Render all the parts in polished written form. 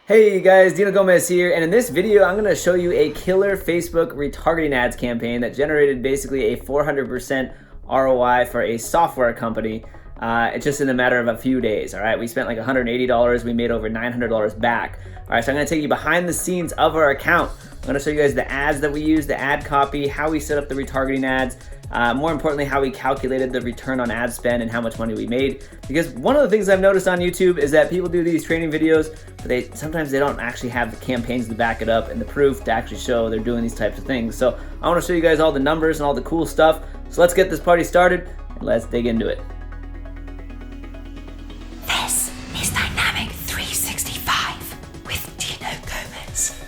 Hey guys, Dino Gomez here, and in this video I'm going to show you a killer Facebook retargeting ads campaign that generated basically a 400% ROI for a software company. It's just in a matter of a few days. All right, we spent like $180, we made over $900 back. All right, so I'm going to take you behind the scenes of our account. I'm going to show you guys the ads that we use, the ad copy, how we set up the retargeting ads, more importantly, how we calculated the return on ad spend and how much money we made. Because one of the things I've noticed on YouTube is that people do these training videos, but sometimes they don't actually have the campaigns to back it up and the proof to actually show they're doing these types of things. So I want to show you guys all the numbers and all the cool stuff. So let's get this party started and let's dig into it. This is Dynamic 365 with Dino Gomez.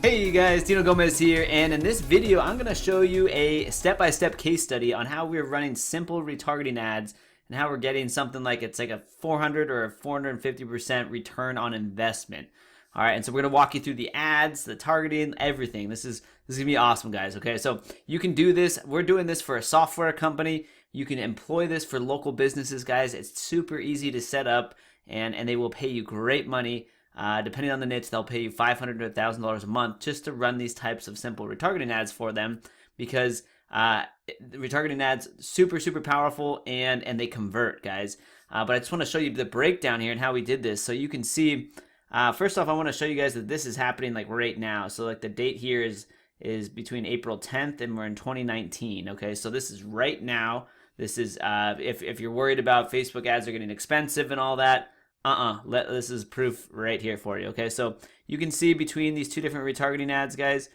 Hey you guys, Dino Gomez here, and in this video I'm going to show you a step-by-step case study on how we're running simple retargeting ads and how we're getting something like it's like a 400 or a 450% return on investment. All right, and so we're going to walk you through the ads, the targeting, everything. This is going to be awesome, guys, okay? So you can do this. We're doing this for a software company. You can employ this for local businesses, guys. It's super easy to set up, and they will pay you great money. Depending on the niche, they'll pay you $500 to $1,000 a month just to run these types of simple retargeting ads for them, because retargeting ads super powerful and they convert, guys. But I just want to show you the breakdown here and how we did this, so you can see. First off, I want to show you guys that this is happening like right now. So like the date here is between April 10th and we're in 2019. Okay, so this is right now. This is if you're worried about Facebook ads are getting expensive and all that. This is proof right here for you. Okay, so you can see between these two different retargeting ads, guys,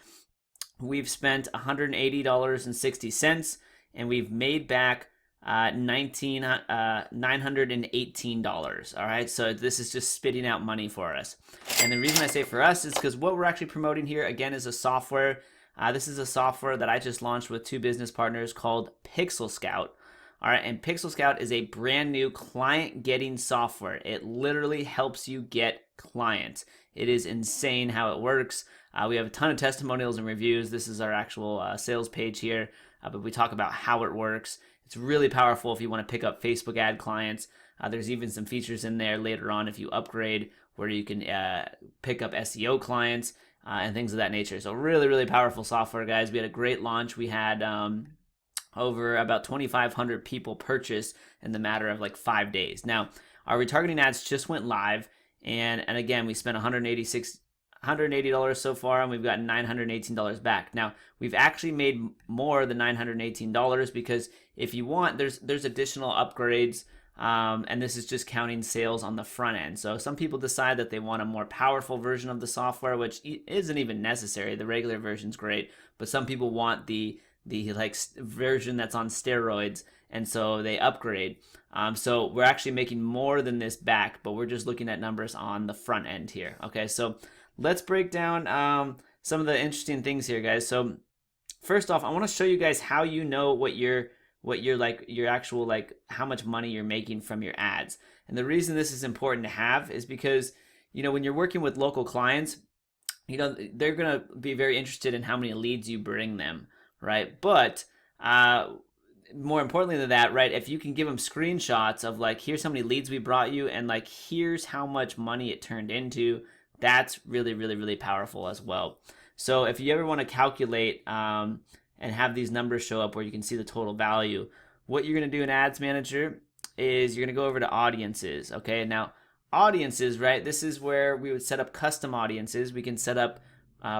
we've spent $180.60 and we've made back $918. All right, so this is just spitting out money for us. And the reason I say for us is because what we're actually promoting here again is a software. This is a software that I just launched with two business partners called Pixel Scout. All right, and Pixel Scout is a brand new client getting software. It literally helps you get clients. It is insane how it works. We have a ton of testimonials and reviews. This is our actual sales page here, but we talk about how it works. It's really powerful if you want to pick up Facebook ad clients. There's even some features in there later on if you upgrade where you can pick up SEO clients and things of that nature. So really powerful software, guys. We had a great launch. We had over about 2,500 people purchase in the matter of like 5 days. Now, our retargeting ads just went live, and again, we spent $180 so far, and we've got $918 back. Now, we've actually made more than $918 because if you want, there's additional upgrades, and this is just counting sales on the front end. So some people decide that they want a more powerful version of the software, which isn't even necessary. The regular version's great, but some people want the like version that's on steroids, and so they upgrade. So we're actually making more than this back, but we're just looking at numbers on the front end here. Okay, so let's break down some of the interesting things here, guys. So first off, I want to show you guys how you know what your actual like how much money you're making from your ads. And the reason this is important to have is because when you're working with local clients, they're gonna be very interested in how many leads you bring them, right? But more importantly than that, right, if you can give them screenshots of like, here's how many leads we brought you, and like, here's how much money it turned into, that's really powerful as well. So if you ever want to calculate and have these numbers show up where you can see the total value, what you're going to do in Ads Manager is you're going to go over to audiences. Okay, now audiences, right, this is where we would set up custom audiences. We can set up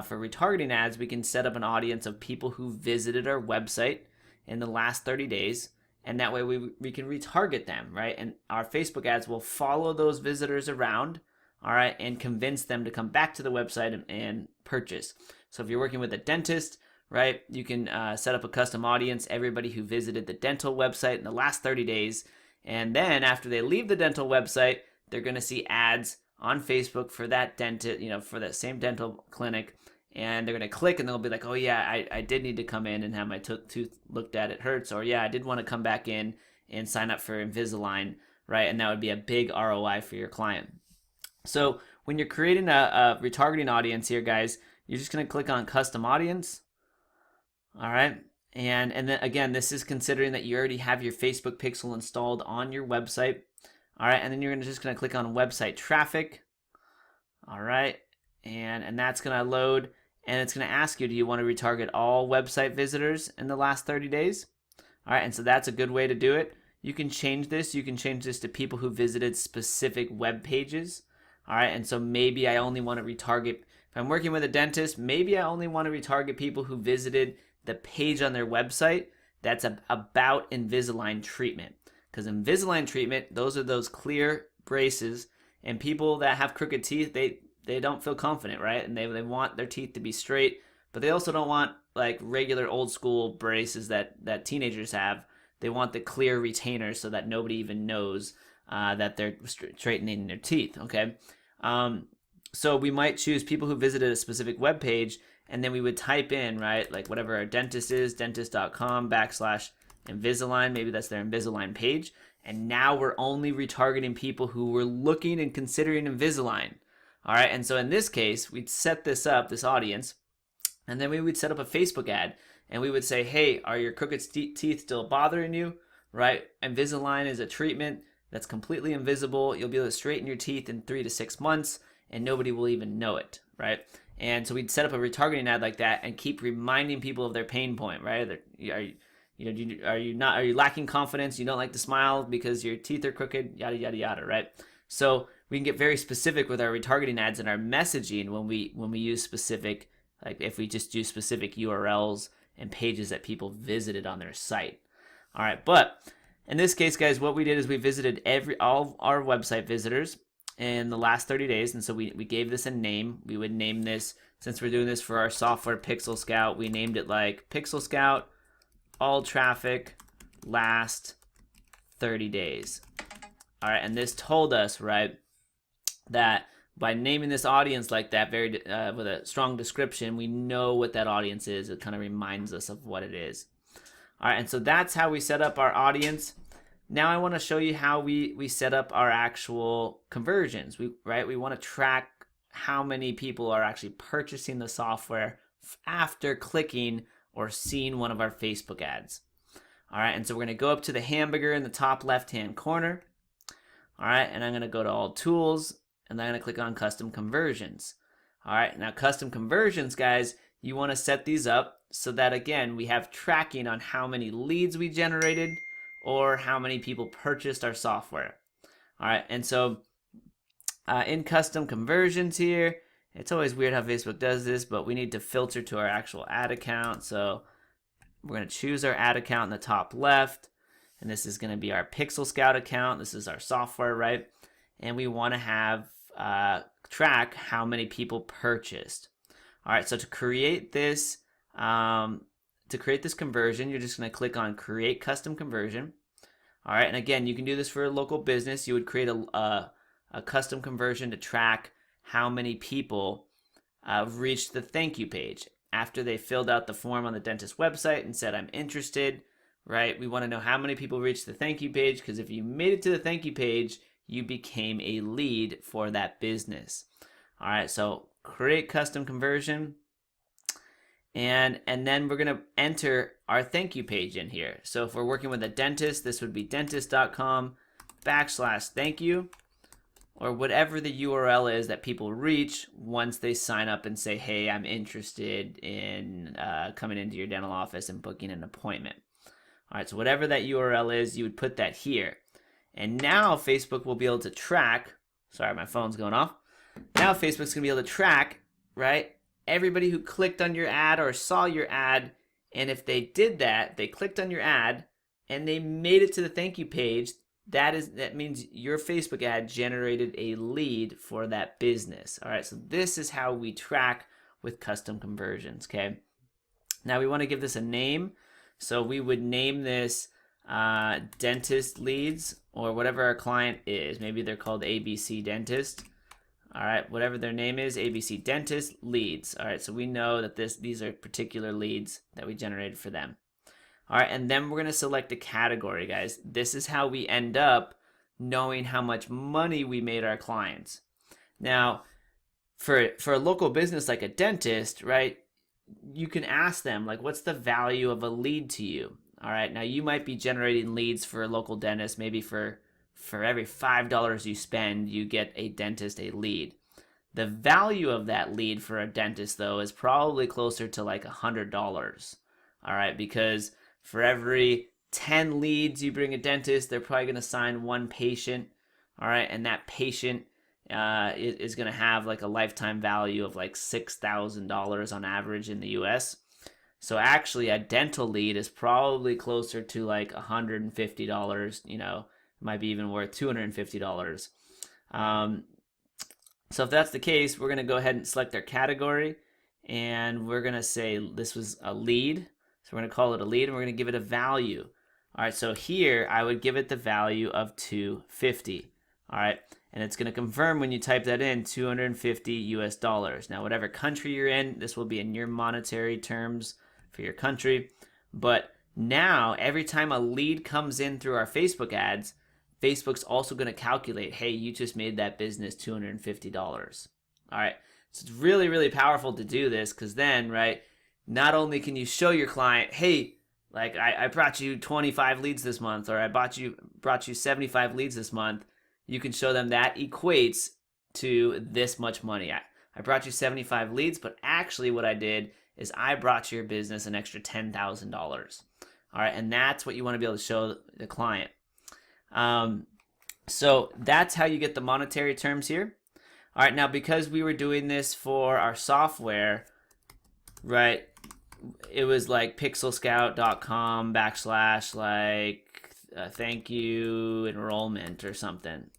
for retargeting ads, we can set up an audience of people who visited our website in the last 30 days, and that way we can retarget them, right? And our Facebook ads will follow those visitors around, all right, and convince them to come back to the website and purchase. So if you're working with a dentist, right, you can set up a custom audience, everybody who visited the dental website in the last 30 days, and then after they leave the dental website, they're going to see ads on Facebook for that dentist, for that same dental clinic, and they're going to click and they'll be like, oh yeah, I did need to come in and have my tooth looked at, it hurts, or yeah, I did want to come back in and sign up for Invisalign, right? And that would be a big ROI for your client. So when you're creating a retargeting audience here, guys, you're just going to click on custom audience, all right? And then again, this is considering that you already have your Facebook pixel installed on your website. All right, and then you're just going to click on website traffic. All right. And that's going to load, and it's going to ask you, do you want to retarget all website visitors in the last 30 days? All right. And so that's a good way to do it. You can change this. You can change this to people who visited specific web pages. All right. And so maybe I only want to retarget, if I'm working with a dentist, maybe I only want to retarget people who visited the page on their website that's about Invisalign treatment. Because Invisalign treatment, those are those clear braces, and people that have crooked teeth, they don't feel confident, right? And they want their teeth to be straight, but they also don't want like regular old school braces that teenagers have. They want the clear retainers so that nobody even knows that they're straightening their teeth. Okay, so we might choose people who visited a specific web page, and then we would type in, right, like whatever our dentist is, dentist.com/Invisalign. Maybe that's their Invisalign page. And now we're only retargeting people who were looking and considering Invisalign. All right, and so in this case, we'd set this up, this audience, and then we would set up a Facebook ad, and we would say, hey, are your crooked teeth still bothering you? Right? Invisalign is a treatment that's completely invisible. You'll be able to straighten your teeth in 3 to 6 months, and nobody will even know it, right? And so we'd set up a retargeting ad like that and keep reminding people of their pain point, right? Are you lacking confidence? You don't like to smile because your teeth are crooked, yada yada yada, right? So we can get very specific with our retargeting ads and our messaging when we use specific, like if we just use specific URLs and pages that people visited on their site. All right, but in this case, guys, what we did is we visited all our website visitors in the last 30 days, and so we gave this a name. We would name this, since we're doing this for our software Pixel Scout, we named it like Pixel Scout all traffic last 30 days. All right, and this told us, right, that by naming this audience like that, very with a strong description, we know what that audience is. It kind of reminds us of what it is. All right, and so that's how we set up our audience. Now I want to show you how we set up our actual conversions. We want to track how many people are actually purchasing the software after clicking or seeing one of our Facebook ads. All right, and so we're going to go up to the hamburger in the top left-hand corner. All right, and I'm going to go to all tools, and I'm going to click on custom conversions. All right, now custom conversions, guys, you want to set these up so that, again, we have tracking on how many leads we generated or how many people purchased our software. All right, and so in custom conversions here, it's always weird how Facebook does this, but we need to filter to our actual ad account. So we're going to choose our ad account in the top left, and this is going to be our Pixel Scout account. This is our software, right? And we want to have track how many people purchased. All right, so to create this conversion, you're just going to click on Create Custom Conversion. All right, and again, you can do this for a local business. You would create a custom conversion to track how many people reached the thank you page after they filled out the form on the dentist website and said, I'm interested, right? We want to know how many people reached the thank you page, because if you made it to the thank you page, you became a lead for that business. All right, so create custom conversion. And then we're going to enter our thank you page in here. So if we're working with a dentist, this would be dentist.com/thank you, or whatever the URL is that people reach once they sign up and say, hey, I'm interested in coming into your dental office and booking an appointment. All right, so whatever that URL is, you would put that here. And now Facebook will be able to track, sorry, my phone's going off. Now Facebook's going to be able to track, right, everybody who clicked on your ad or saw your ad. And if they did that, they clicked on your ad and they made it to the thank you page, that means your Facebook ad generated a lead for that business. All right, so this is how we track with custom conversions, okay? Now we want to give this a name. So we would name this dentist leads, or whatever our client is. Maybe they're called ABC Dentist. All right, whatever their name is, ABC Dentist leads. All right, so we know that these are particular leads that we generated for them. All right, and then we're going to select a category, guys. This is how we end up knowing how much money we made our clients. Now, for a local business like a dentist, right, you can ask them, like, what's the value of a lead to you? All right, now you might be generating leads for a local dentist. Maybe for every $5 you spend, you get a dentist a lead. The value of that lead for a dentist, though, is probably closer to like $100. All right, because for every 10 leads you bring a dentist, they're probably going to sign one patient. All right, and that patient is going to have like a lifetime value of like $6,000 on average in the US. So actually, a dental lead is probably closer to like $150. Might be even worth $250. So if that's the case, we're going to go ahead and select our category, and we're going to say this was a lead. So we're going to call it a lead, and we're going to give it a value. All right, so here I would give it the value of $250. All right, and it's going to confirm when you type that in, $250 US. Now, whatever country you're in, this will be in your monetary terms for your country. But now, every time a lead comes in through our Facebook ads, Facebook's also going to calculate, hey, you just made that business $250. All right, so it's really, really powerful to do this, because then, right, not only can you show your client, hey, like I brought you 25 leads this month, or I brought you 75 leads this month, you can show them that equates to this much money. I brought you 75 leads, but actually what I did is I brought your business an extra $10,000. All right, and that's what you want to be able to show the client. So that's how you get the monetary terms here. All right, now because we were doing this for our software, right, it was like pixelscout.com / like thank you enrollment or something.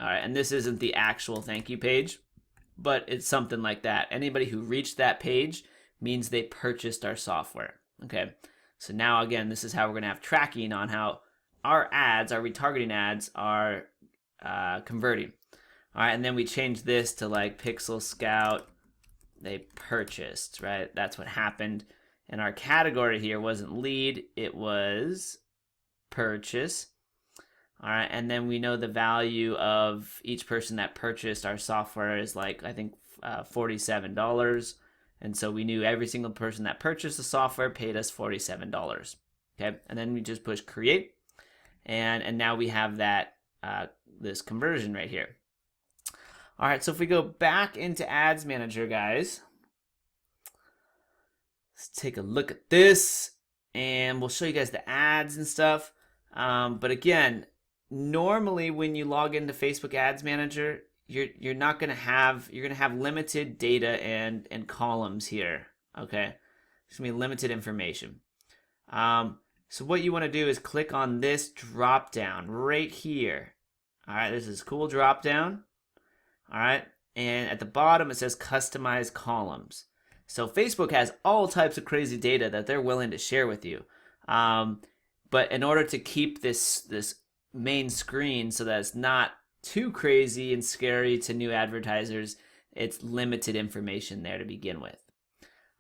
All right, and this isn't the actual thank you page, but it's something like that. Anybody who reached that page means they purchased our software. Okay, so now again, this is how we're going to have tracking on how our ads, our retargeting ads, are converting. All right, and then we change this to like Pixel Scout, they purchased, right? That's what happened. And our category here wasn't lead, it was purchase. All right, and then we know the value of each person that purchased our software is like, I think, $47. And so we knew every single person that purchased the software paid us $47. Okay, and then we just push create. And now we have that this conversion right here. All right, so if we go back into Ads Manager, guys, let's take a look at this, and we'll show you guys the ads and stuff. But again, normally when you log into Facebook Ads Manager, you're not going to have, you're going to have limited data and columns here. Okay, it's going to be limited information. So what you want to do is click on this drop down right here. All right, this is cool drop down. All right, and at the bottom it says customize columns. So Facebook has all types of crazy data that they're willing to share with you. But in order to keep this main screen so that it's not too crazy and scary to new advertisers, it's limited information there to begin with.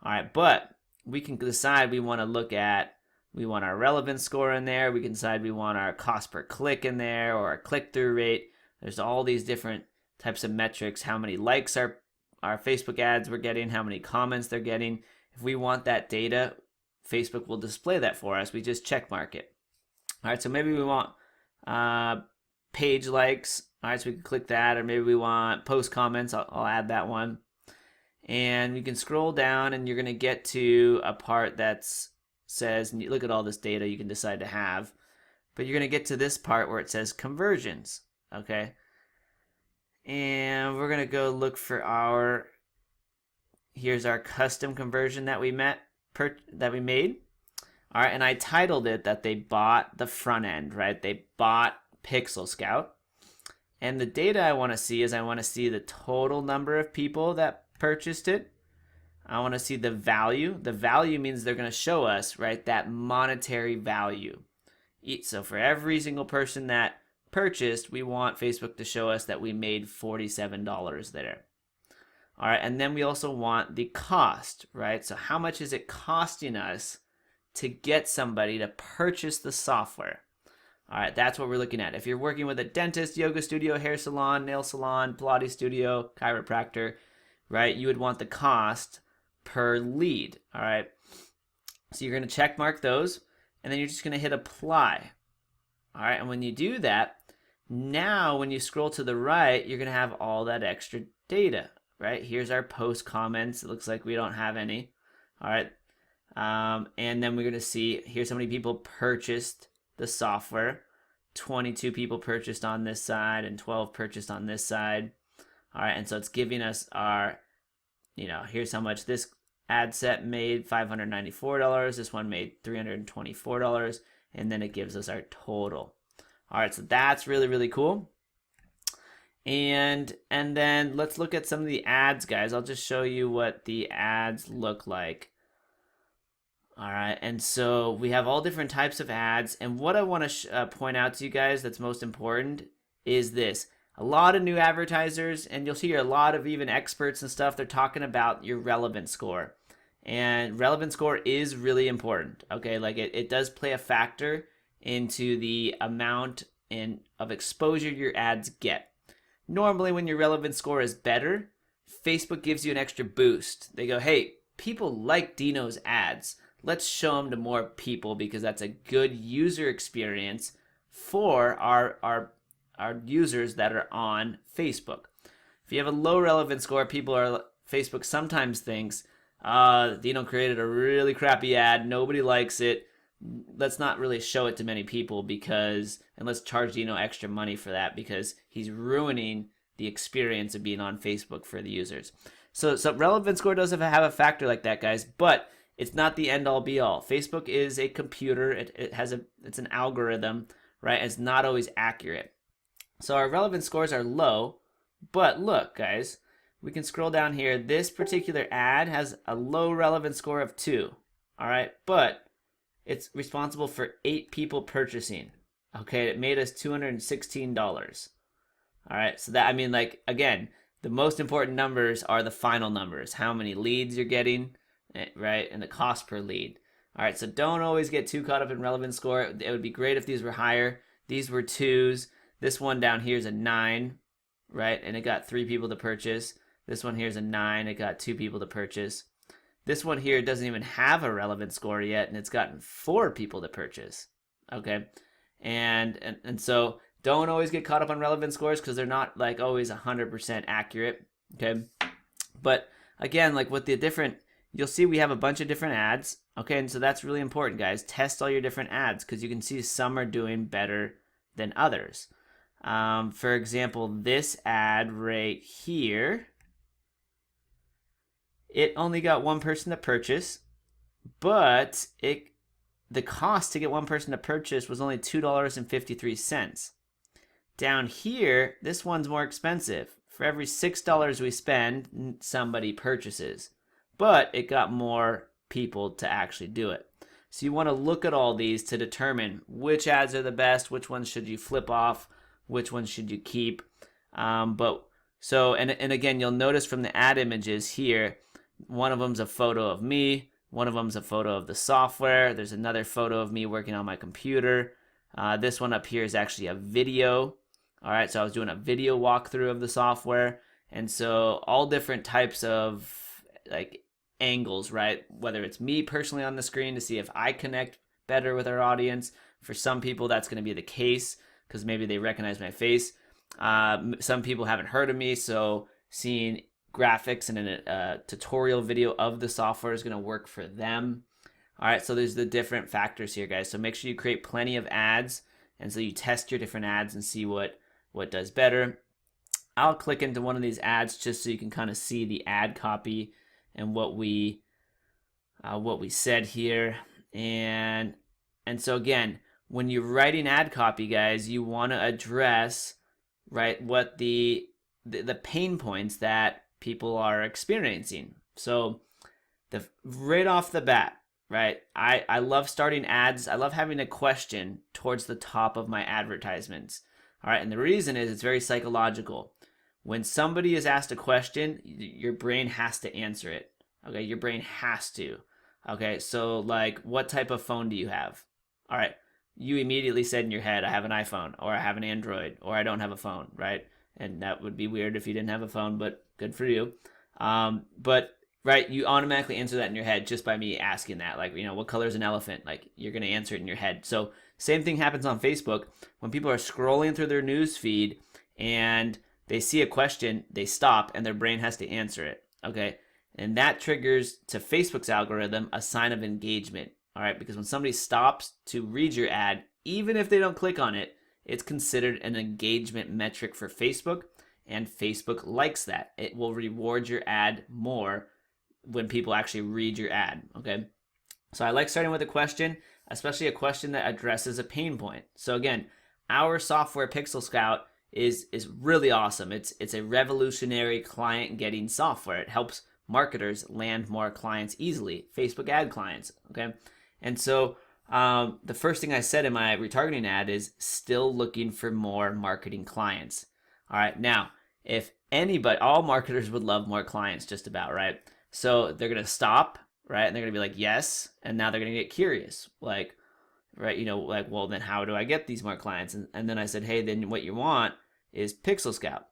All right, but we can decide we want to look at, we want our relevance score in there. We can decide we want our cost per click in there, or our click-through rate. There's all these different types of metrics, how many likes our Facebook ads we're getting, how many comments they're getting. If we want that data, Facebook will display that for us. We just check mark it. All right, so maybe we want page likes. All right, so we can click that, or maybe we want post comments. I'll add that one. And you can scroll down, and you're going to get to a part that says, look at all this data you can decide to have. But you're going to get to this part where it says conversions. Okay. And we're going to go look for here's our custom conversion that we made. All right, and I titled it that they bought the front end, right? They bought Pixel Scout. And the data I want to see is I want to see the total number of people that purchased it. I want to see the value. The value means they're going to show us, right, that monetary value. So for every single person that purchased, we want Facebook to show us that we made $47 there. All right, and then we also want the cost, right? So how much is it costing us to get somebody to purchase the software? All right, that's what we're looking at. If you're working with a dentist, yoga studio, hair salon, nail salon, Pilates studio, chiropractor, right, you would want the cost per lead. All right, so you're going to check mark those, and then you're just going to hit apply. All right, and when you do that, Now, when you scroll to the right, you're going to have all that extra data, right? Here's our post comments. It looks like we don't have any. All right. And then we're going to see here's how many people purchased the software. 22 people purchased on this side and 12 purchased on this side. All right. And so it's giving us our, here's how much this ad set made, $594. This one made $324. And then it gives us our total. All right, so that's really, really cool. And then let's look at some of the ads, guys. I'll just show you what the ads look like. All right, and so we have all different types of ads. And what I want to point out to you guys that's most important is this. A lot of new advertisers, and you'll see a lot of even experts and stuff, they're talking about your relevance score. And relevance score is really important, okay? Like it does play a factor into the amount of exposure your ads get. Normally, when your relevance score is better, Facebook gives you an extra boost. They go, hey, people like Dino's ads. Let's show them to more people because that's a good user experience for our users that are on Facebook. If you have a low relevance score, Facebook sometimes thinks, Dino created a really crappy ad. Nobody likes it. Let's not really show it to many people and let's charge Dino extra money for that because he's ruining the experience of being on Facebook for the users. So relevance score does have a factor like that, guys, but it's not the end all be all. Facebook is a computer. It's an algorithm, right? It's not always accurate. So our relevance scores are low, but look, guys, we can scroll down here. This particular ad has a low relevance score of 2. All right, but it's responsible for 8 people purchasing. Okay, it made us $216. All right, so that, again, the most important numbers are the final numbers. How many leads you're getting, right, and the cost per lead. All right, so don't always get too caught up in relevance score. It would be great if these were higher. These were 2s. This one down here is a 9, right, and it got 3 people to purchase. This one here is a 9. It got 2 people to purchase. This one here doesn't even have a relevant score yet, and it's gotten 4 people to purchase. Okay, and so don't always get caught up on relevant scores because they're not like always 100% accurate. Okay, but again, like with the different, you'll see we have a bunch of different ads. Okay, and so that's really important, guys. Test all your different ads because you can see some are doing better than others. For example, this ad right here. It only got 1 person to purchase, but the cost to get 1 person to purchase was only $2.53. Down here, this one's more expensive. For every $6 we spend, somebody purchases, but it got more people to actually do it. So you want to look at all these to determine which ads are the best, which ones should you flip off, which ones should you keep. And again, you'll notice from the ad images here, one of them's a photo of me. One of them's a photo of the software. There's another photo of me working on my computer. This one up here is actually a video. All right, so I was doing a video walkthrough of the software. And so all different types of like angles, right? Whether it's me personally on the screen to see if I connect better with our audience. For some people, that's going to be the case because maybe they recognize my face. Some people haven't heard of me, so seeing graphics and a tutorial video of the software is going to work for them. All right, so there's the different factors here, guys. So make sure you create plenty of ads, and so you test your different ads and see what does better. I'll click into one of these ads just so you can kind of see the ad copy and what we said here. And so again, when you're writing ad copy, guys, you want to address right what the pain points that people are experiencing. So right off the bat, right, I love starting ads. I love having a question towards the top of my advertisements. All right, and the reason is it's very psychological. When somebody is asked a question, your brain has to answer it. Okay, your brain has to. Okay, so like, what type of phone do you have? All right, you immediately said in your head, I have an iPhone, or I have an Android, or I don't have a phone, right? And that would be weird if you didn't have a phone, but good for you. But right? You automatically answer that in your head just by me asking that. Like, what color is an elephant? Like, you're going to answer it in your head. So, same thing happens on Facebook. When people are scrolling through their news feed and they see a question, they stop and their brain has to answer it. Okay. And that triggers to Facebook's algorithm a sign of engagement. All right. Because when somebody stops to read your ad, even if they don't click on it, it's considered an engagement metric for Facebook. And Facebook likes that. It will reward your ad more when people actually read your ad. Okay. So I like starting with a question, especially a question that addresses a pain point. So again, our software Pixel Scout is really awesome. It's a revolutionary client getting software. It helps marketers land more clients easily, Facebook ad clients. Okay. And so the first thing I said in my retargeting ad is still looking for more marketing clients. All right. Now, if anybody, all marketers would love more clients just about, right? So they're going to stop, right? And they're going to be like, yes. And now they're going to get curious. Like, right, like, well, then how do I get these more clients? And then I said, hey, then what you want is Pixel Scout.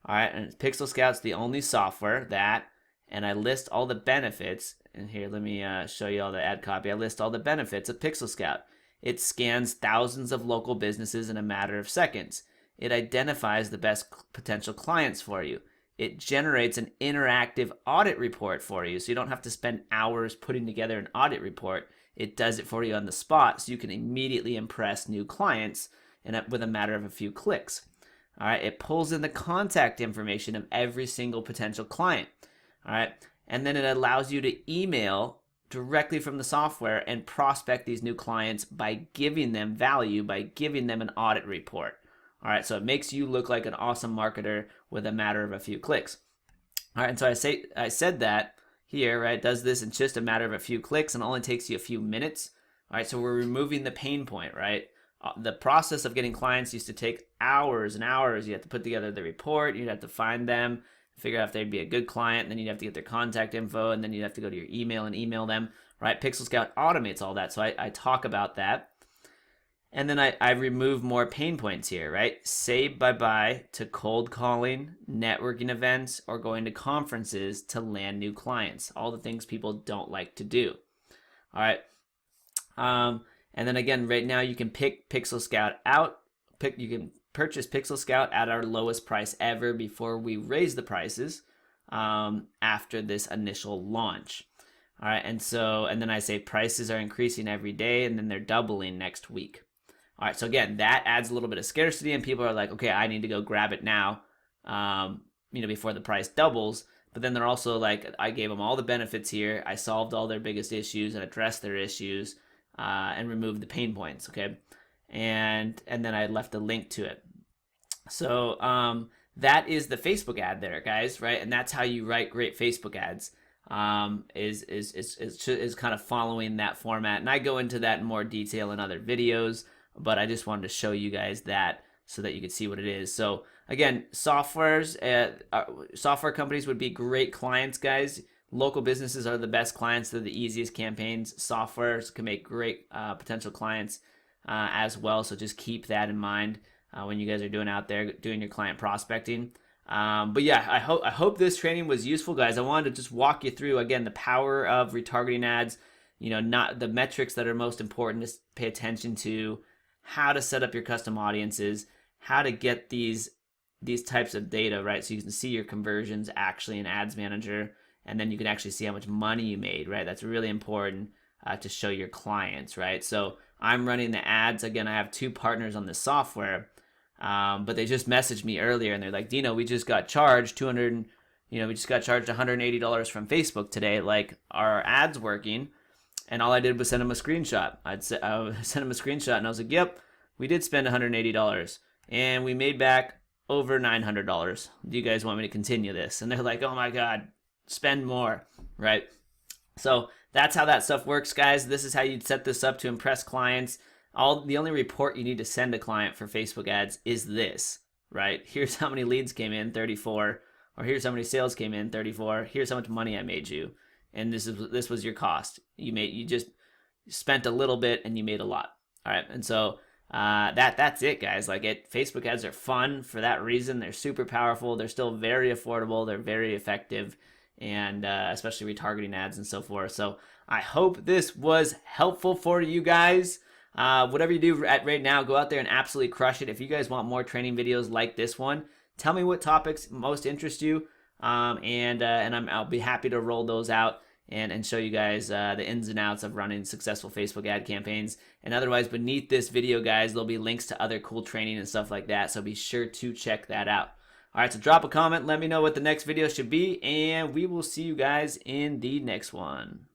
All right. And Pixel Scout's the only software that, and I list all the benefits. And here, let me show you all the ad copy. I list all the benefits of Pixel Scout. It scans thousands of local businesses in a matter of seconds. It identifies the best potential clients for you. It generates an interactive audit report for you, so you don't have to spend hours putting together an audit report. It does it for you on the spot, so you can immediately impress new clients with a matter of a few clicks. All right, it pulls in the contact information of every single potential client. All right, and then it allows you to email directly from the software and prospect these new clients by giving them value, by giving them an audit report. All right, so it makes you look like an awesome marketer with a matter of a few clicks. All right, and so I said that here, right? It does this in just a matter of a few clicks and only takes you a few minutes. All right, so we're removing the pain point, right? The process of getting clients used to take hours and hours. You have to put together the report, you'd have to find them, figure out if they'd be a good client, and then you'd have to get their contact info, and then you'd have to go to your email and email them, right? Pixel Scout automates all that, so I talk about that. And then I remove more pain points here, right? Say bye-bye to cold calling, networking events, or going to conferences to land new clients. All the things people don't like to do. All right. And then again, right now you can pick Pixel Scout out. You can purchase Pixel Scout at our lowest price ever before we raise the prices after this initial launch. All right. And then I say prices are increasing every day, and then they're doubling next week. All right, so again, that adds a little bit of scarcity, and people are like, okay, I need to go grab it now, before the price doubles. But then they're also like, I gave them all the benefits here. I solved all their biggest issues and addressed their issues and removed the pain points, okay? And then I left a link to it. So that is the Facebook ad there, guys, right? And that's how you write great Facebook ads. Is kind of following that format. And I go into that in more detail in other videos, but I just wanted to show you guys that so that you could see what it is. So again, software companies would be great clients, guys. Local businesses are the best clients. They're the easiest campaigns. Softwares can make great potential clients as well. So just keep that in mind when you guys are doing your client prospecting. But yeah, I hope this training was useful, guys. I wanted to just walk you through again the power of retargeting ads. Not the metrics that are most important to pay attention to, how to set up your custom audiences, how to get these types of data, right? So you can see your conversions actually in Ads Manager, and then you can actually see how much money you made, right? That's really important to show your clients, right? So I'm running the ads. Again, I have 2 partners on this software, but they just messaged me earlier, and they're like, Dino, we just got charged $180 from Facebook today. Like, our ads working? And all I did was send him a screenshot. I sent him a screenshot, and I was like, yep, we did spend $180, and we made back over $900. Do you guys want me to continue this? And they're like, oh my God, spend more, right? So that's how that stuff works, guys. This is how you'd set this up to impress clients. The only report you need to send a client for Facebook ads is this, right? Here's how many leads came in, 34, or here's how many sales came in, 34. Here's how much money I made you. And this was your cost. You just spent a little bit and you made a lot. All right, and so that's it, guys. Facebook ads are fun for that reason. They're super powerful. They're still very affordable. They're very effective, and especially retargeting ads and so forth. So I hope this was helpful for you guys. Whatever you do right now, go out there and absolutely crush it. If you guys want more training videos like this one, tell me what topics most interest you, and I'll be happy to roll those out and show you guys the ins and outs of running successful Facebook ad campaigns. And otherwise, beneath this video, guys, there'll be links to other cool training and stuff like that, so be sure to check that out. All right, so drop a comment, let me know what the next video should be, and we will see you guys in the next one.